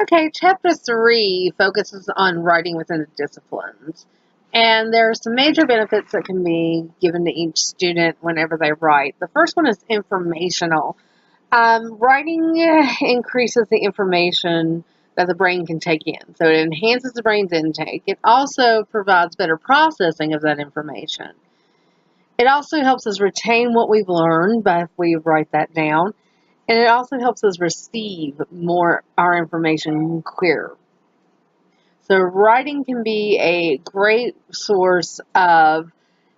Okay, chapter 3 focuses on writing within the disciplines. And there are some major benefits that can be given to each student whenever they write. The first one is informational. Writing increases the information that the brain can take in. So it enhances the brain's intake. It also provides better processing of that information. It also helps us retain what we've learned by if we write that down. And it also helps us receive more our information clearer. So writing can be a great source of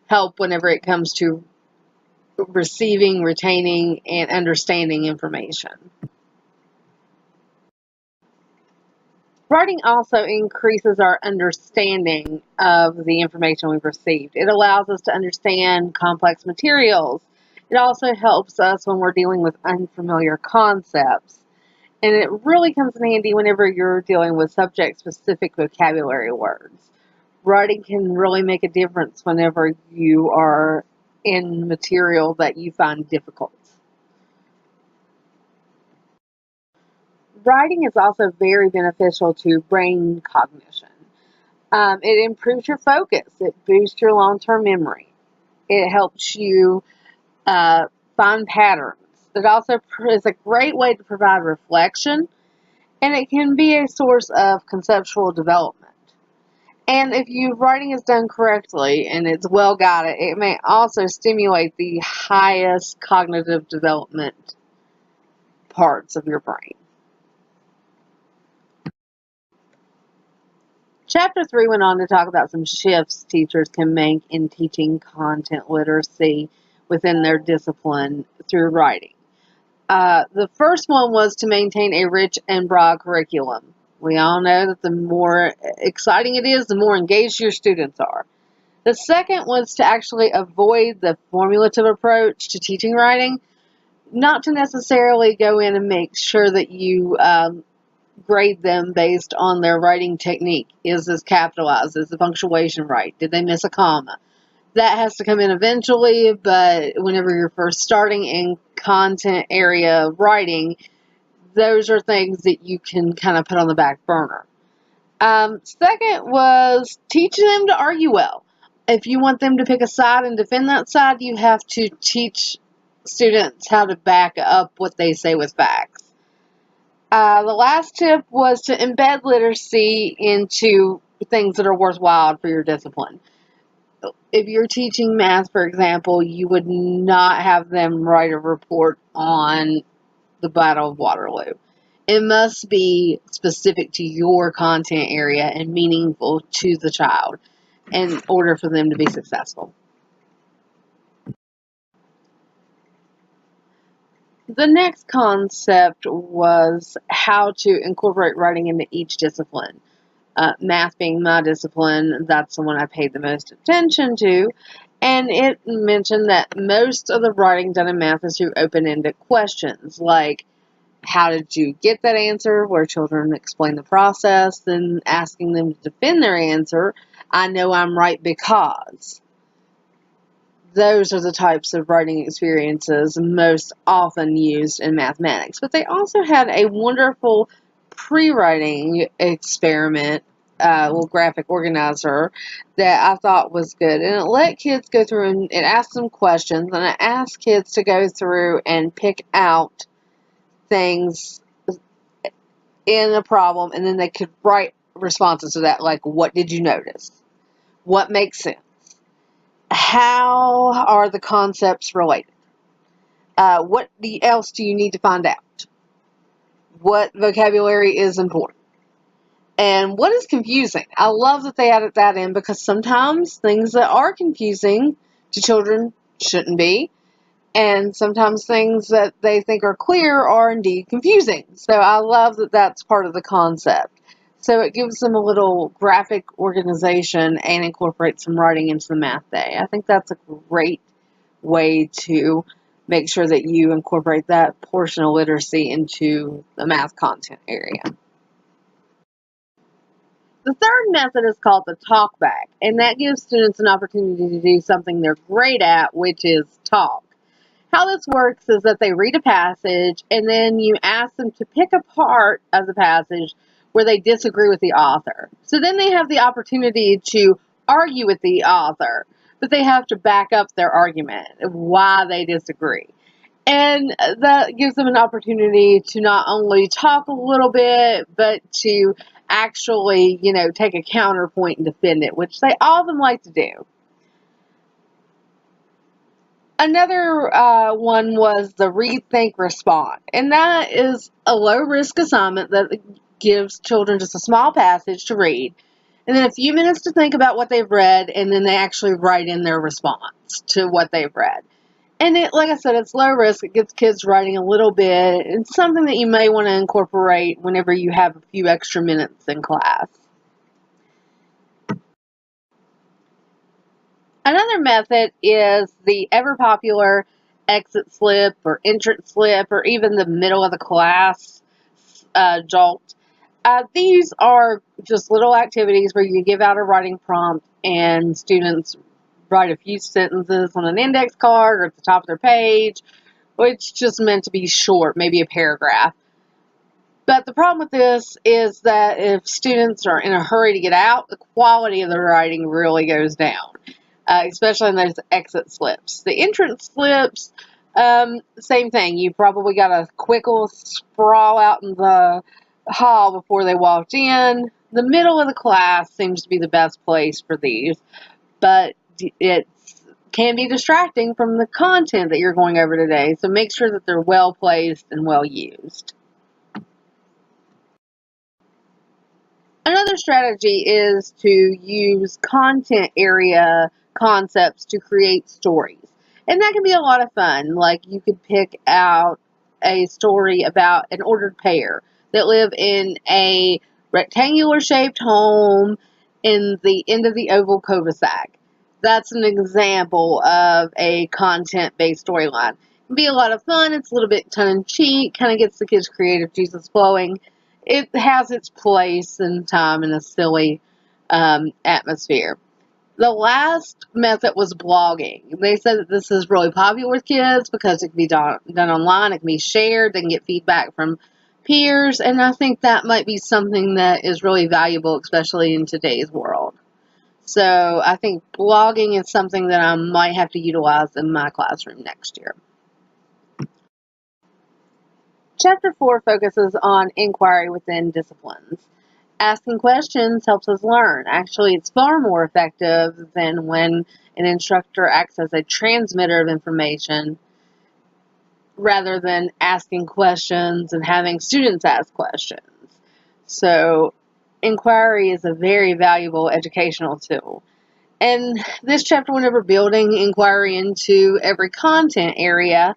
help whenever it comes to receiving, retaining, and understanding information. Writing also increases our understanding of the information we've received. It allows us to understand complex materials. It also helps us when we're dealing with unfamiliar concepts. And it really comes in handy whenever you're dealing with subject-specific vocabulary words. Writing can really make a difference whenever you are in material that you find difficult. Writing is also very beneficial to brain cognition. It improves your focus. It boosts your long-term memory. It helps you find patterns. It also is a great way to provide reflection, and it can be a source of conceptual development. And if your writing is done correctly and it's well guided, it may also stimulate the highest cognitive development parts of your brain. Chapter 3 went on to talk about some shifts teachers can make in teaching content literacy within their discipline through writing. The first one was to maintain a rich and broad curriculum. We all know that the more exciting it is, the more engaged your students are. The second was to actually avoid the formulative approach to teaching writing, not to necessarily go in and make sure that you grade them based on their writing technique. Is this capitalized? Is the punctuation right? Did they miss a comma? That has to come in eventually, but whenever you're first starting in content area writing, those are things that you can kind of put on the back burner. Second was teaching them to argue well. If you want them to pick a side and defend that side, you have to teach students how to back up what they say with facts. The last tip was to embed literacy into things that are worthwhile for your discipline. If you're teaching math, for example, you would not have them write a report on the Battle of Waterloo. It must be specific to your content area and meaningful to the child in order for them to be successful. The next concept was how to incorporate writing into each discipline. Math being my discipline, that's the one I paid the most attention to. And it mentioned that most of the writing done in math is through open-ended questions, like how did you get that answer, where children explain the process, and asking them to defend their answer. I know I'm right because. Those are the types of writing experiences most often used in mathematics. But they also had a wonderful pre-writing experiment, little graphic organizer that I thought was good. And it let kids go through and it asked them questions, and it asked kids to go through and pick out things in a problem, and then they could write responses to that, like, what did you notice? What makes sense? How are the concepts related? What else do you need to find out? What vocabulary is important? And what is confusing? I love that they added that in because sometimes things that are confusing to children shouldn't be. And sometimes things that they think are clear are indeed confusing. So I love that that's part of the concept. So it gives them a little graphic organization and incorporates some writing into the math day. I think that's a great way to make sure that you incorporate that portion of literacy into the math content area. The third method is called the talkback, and that gives students an opportunity to do something they're great at, which is talk. How this works is that they read a passage and then you ask them to pick a part of the passage where they disagree with the author. So then they have the opportunity to argue with the author, but they have to back up their argument of why they disagree. And that gives them an opportunity to not only talk a little bit, but to actually, take a counterpoint and defend it, which they often like to do. Another one was the read, think, respond. And that is a low-risk assignment that gives children just a small passage to read, and then a few minutes to think about what they've read, and then they actually write in their response to what they've read. And like I said, it's low risk. It gets kids writing a little bit. It's something that you may want to incorporate whenever you have a few extra minutes in class. Another method is the ever popular exit slip or entrance slip, or even the middle of the class jolt. These are just little activities where you give out a writing prompt and students write a few sentences on an index card or at the top of their page, which is just meant to be short, maybe a paragraph. But the problem with this is that if students are in a hurry to get out, the quality of the writing really goes down, especially in those exit slips. The entrance slips, same thing. You probably got a quick little sprawl out in the hall before they walked in. The middle of the class seems to be the best place for these, but it can be distracting from the content that you're going over today, so make sure that they're well placed and well used. Another strategy is to use content area concepts to create stories. And that can be a lot of fun. Like you could pick out a story about an ordered pair that live in a rectangular shaped home in the end of the oval cul-de-sac. That's an example of a content-based storyline. It can be a lot of fun. It's a little bit tongue-in-cheek, kind of gets the kids' creative juices flowing. It has its place and time in a silly atmosphere. The last method was blogging. They said that this is really popular with kids because it can be done online, it can be shared, they can get feedback from peers, and I think that might be something that is really valuable, especially in today's world. So I think blogging is something that I might have to utilize in my classroom next year. Chapter 4 focuses on inquiry within disciplines. Asking questions helps us learn. Actually, it's far more effective than when an instructor acts as a transmitter of information rather than asking questions and having students ask questions. So, inquiry is a very valuable educational tool. And this chapter went over building inquiry into every content area.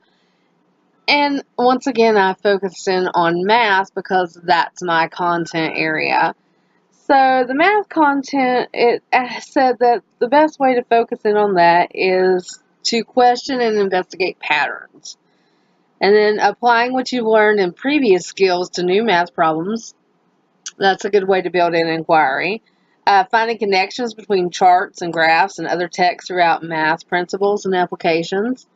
And once again, I focused in on math because that's my content area. So the math content, it said that the best way to focus in on that is to question and investigate patterns. And then applying what you've learned in previous skills to new math problems. That's a good way to build an inquiry. Finding connections between charts and graphs and other text throughout math principles and applications.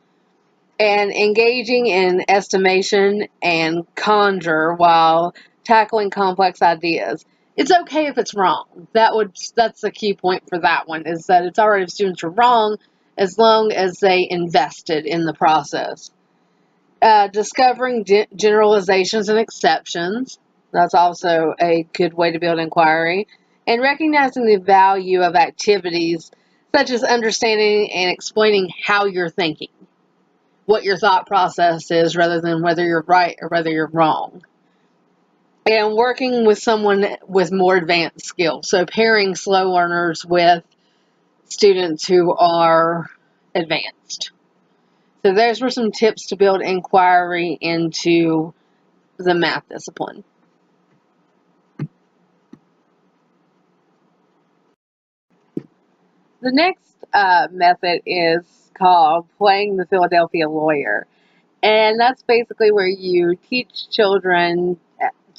And engaging in estimation and conjure while tackling complex ideas. It's okay if it's wrong. That's the key point for that one, is that it's alright if students are wrong as long as they invested in the process. Discovering generalizations and exceptions. That's also a good way to build inquiry. And recognizing the value of activities such as understanding and explaining how you're thinking, what your thought process is, rather than whether you're right or whether you're wrong. And working with someone with more advanced skills. So pairing slow learners with students who are advanced. So those were some tips to build inquiry into the math discipline. The next method is called playing the Philadelphia lawyer. And that's basically where you teach children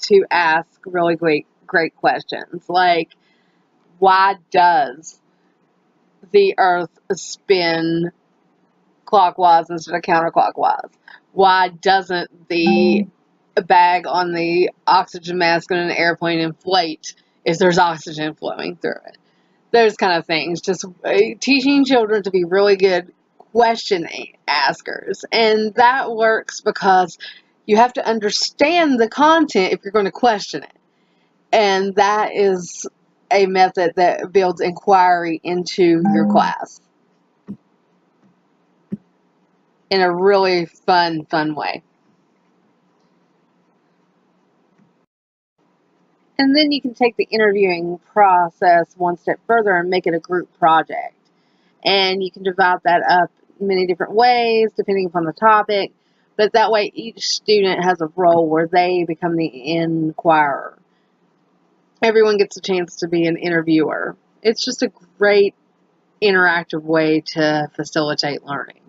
to ask really great questions. Like, why does the earth spin clockwise instead of counterclockwise? Why doesn't the bag on the oxygen mask on an airplane inflate if there's oxygen flowing through it? Those kind of things. Just teaching children to be really good question askers. And that works because you have to understand the content if you're going to question it. And that is a method that builds inquiry into your class in a really fun way. And then you can take the interviewing process one step further and make it a group project. And you can divide that up many different ways depending upon the topic. But that way each student has a role where they become the inquirer. Everyone gets a chance to be an interviewer. It's just a great interactive way to facilitate learning.